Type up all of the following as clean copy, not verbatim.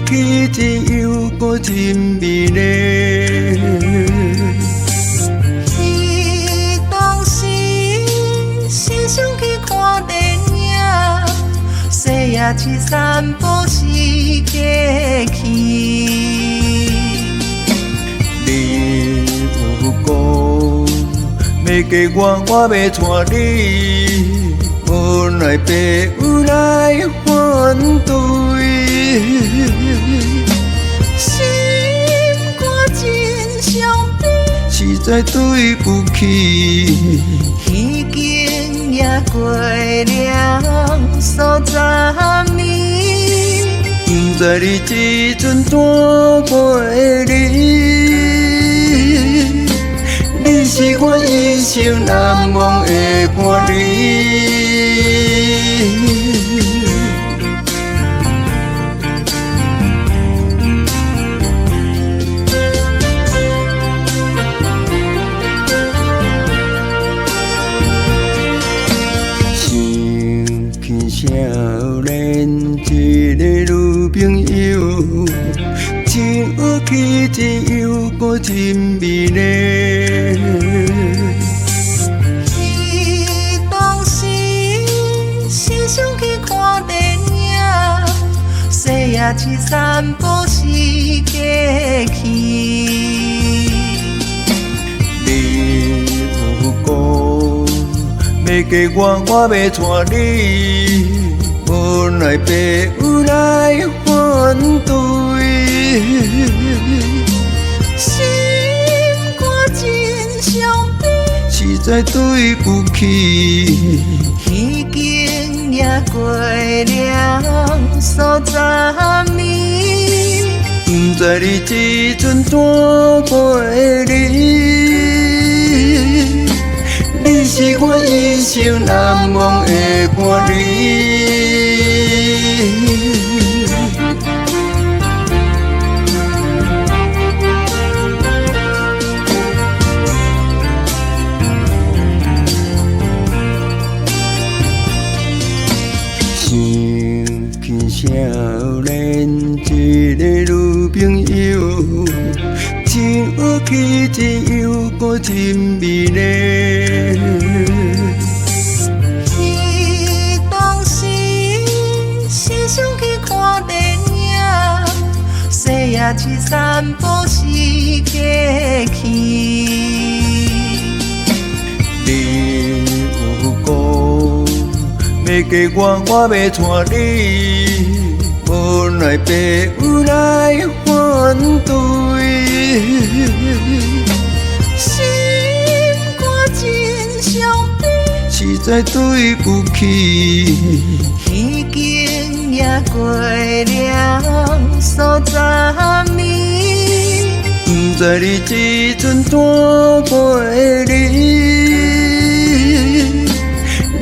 去，只有个真美丽。当时是想去看电影，细夜去散步是假期。你有讲要嫁我要带你，无奈爸有来反对。心肝真伤悲，实在对不起。已经也过了30年，不知你这阵怎过日。你是我一生难忘的伴侣。少年一个女朋友，真有气，只有个真美丽。当时是想去看电影，细夜去散步是假期。你有讲要嫁我要带你，无奈爸有来反对。心肝真伤悲，实在对不起。已经也过了30年，不知你这阵怎过日。你是我一生难忘的伴侣。想起少年一个女朋友，真有气，只有个真美丽。当时是想去看电影，细夜去散步是假期。你有讲要嫁我要带你，无奈爸有来反对。心肝真伤悲，实在对不起。已经也过了30年，不知你这阵怎过日。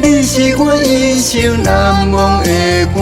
你是我一生难忘的伴